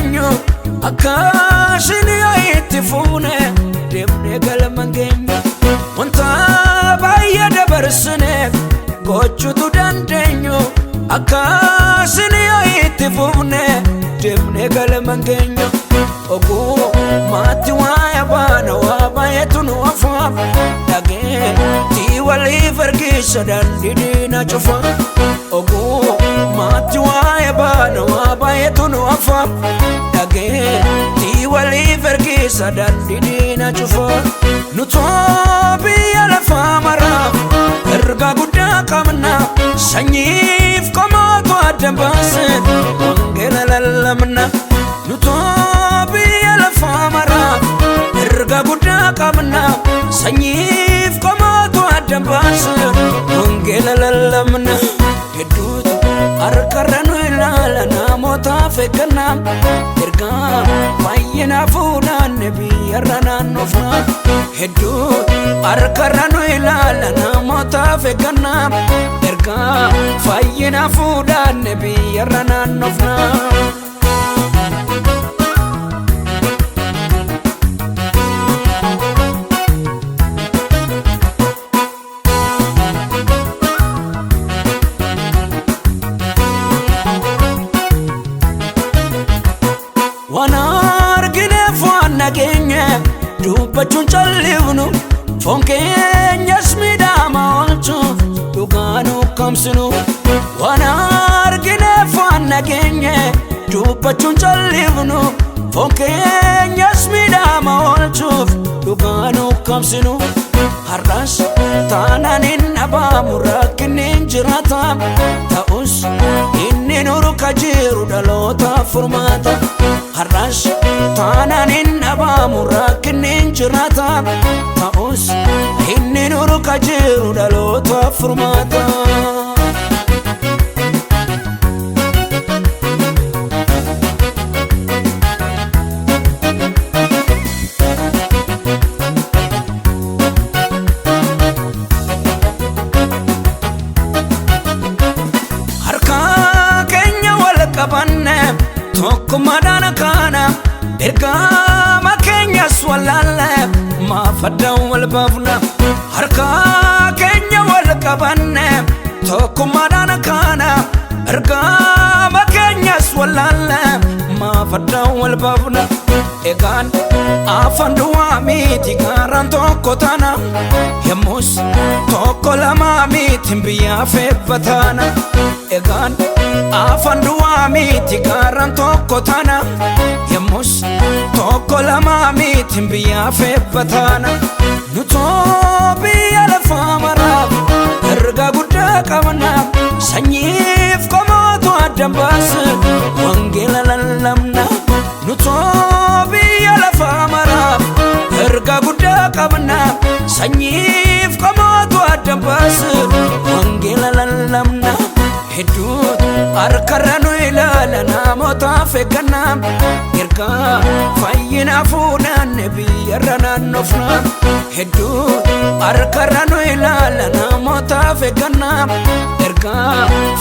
dandeenyu akkaasin yoo itti fuune deemnee galma geenya wanta baay'ee dabarsine gochuutu dandeenyu akkaasin yoo itti fuune deemnee galma geenya oguu maatti waa'ee baana waa baay'eetu nu afaaf dhageetii waliif ergisa dandidiina cufa oguu maatti waa'ee baana waa baay'eetu nu afaaf dhageetii waliif ergisa dandidiina cufa nutoo biyya lafaa maraaf erga guddaa qabna sanyiif komootu adda baaseen wangeela lallabna nutoo biyya lafaa maraaf erga guddaa qabna sanyiif komootu adda baaseen wangeela lallabna hedduutu harkarra nu ilaala namootaaf eegganna ergaa baay'ina fuudhanne biyyarra naannofna hedduutu harkarra nu ilaala namootaaf eegganna ergaa baay'ina fuudhanne biyyarra naannofna nageenye dubbachuun callifnu foon keenyas miidhama oolchuuf dhugaanu kamsinu waan argineef waan nageenye dubbachuun callifnu foon keenyas miidhama oolchuuf dhugaanu kamsinu har'as taanaan hin dhabaamu rakkinni hin jiraata ta'us inni nuru kajiru dhalootaaf furmaata har'as taanaan hin dhabaamu rakkinni hin jiraata ta'us inni nuru kajiru dhalootaaf furmaata tokkummaadhaan kana ergama keenyas wallaalle maafaddaan wal baafna harka keenya wal qabanne tokkummaadhaan kana ergama keenyas wallaalle maafaddaan wal baafna egaan afaan duwwaa miti gaaraan tokko taana yemmus tokko lama miti biyyaaf eebbataana egaan afaan duwwaa miti gaaraan tokko taana yemmus tokko lama miti biyyaaf eebbataana nutoo biyya lafaa maraaf erga guddaa qabna sanyiif komootu adda baaseen wangeela lallabna nutoo biyya lafaa maraaf erga guddaa qabna sanyiif komootu adda baaseen wangeela lallabna hedduutu harkarra nu ilaala namootaaf eegganna ergaa fayyina fuudhanne biyyarra naannofna hedduutu harkarra nu ilaala namootaaf eegganna ergaa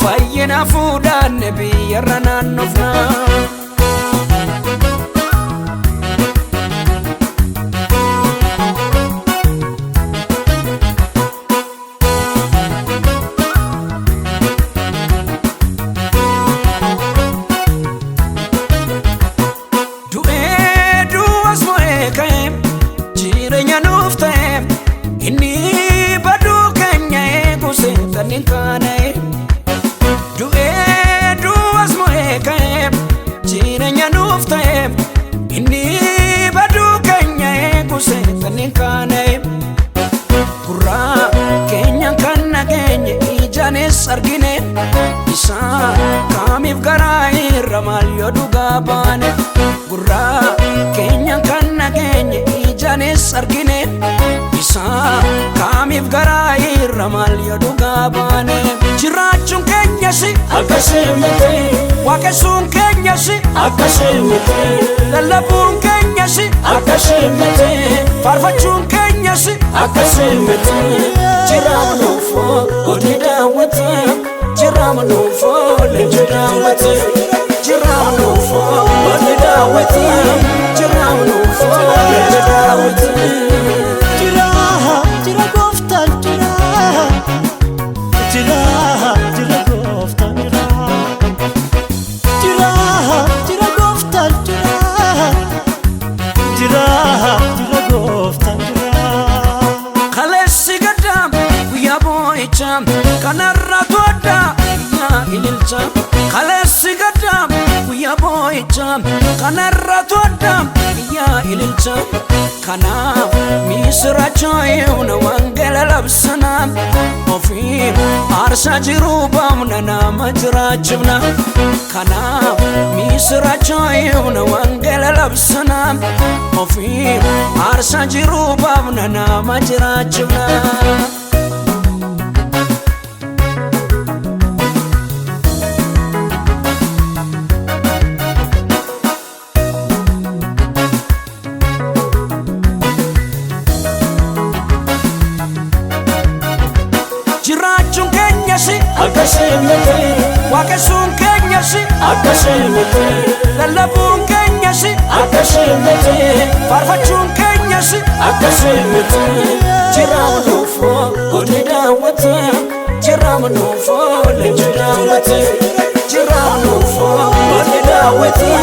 fayyina fuudhanne biyyarra naannofna inni baduu keenya eeguse kanneen kaane du'ee du'as mo'ee ka'e jireenya nuuf ta'e inni baduu keenya eeguse kanneen kaane gurraa keenya kan nageenye ijaanis argine isaa kaamiif garaa irra maal yoo dhugaa baane gurraa keenya kan nageenye ijaanis argine isaa kaamiif garaa irra maal yoo dhugaa baane jiraachuun keenyas akkasii miti waaqessuun keenyas akkasii miti lallabuun keenyas akkasii miti faarfachuun keenyas akkasii miti jiraamnuufoo odii daawwate jiraamnuufoo leenji daawwate جرانوفو ولداوتي جرانوفو ولداوتي جرا قفتل جرا قفتل جرا قفتل جرا قفتل خلص قدام ويا بويتام كان الراتودا يا إللتام خلص قدام ويا بويتام كان الراتودا يا إللتام كنا ميسراچايون وانجل لبسنا وفي عرسا جروبا مننا مجراجبنا كنا ميسراچايون وانجل لبسنا وفي عرسا جروبا مننا مجراجبنا جراچون كنيسي أكشمتي واكسون كنيسي أكشمتي للبون كنيسي أكشمتي فارفچون كنيسي أكشمتي جرانوفو ولداوتي جرانوفو ولداوتي جرانوفو ولداوتي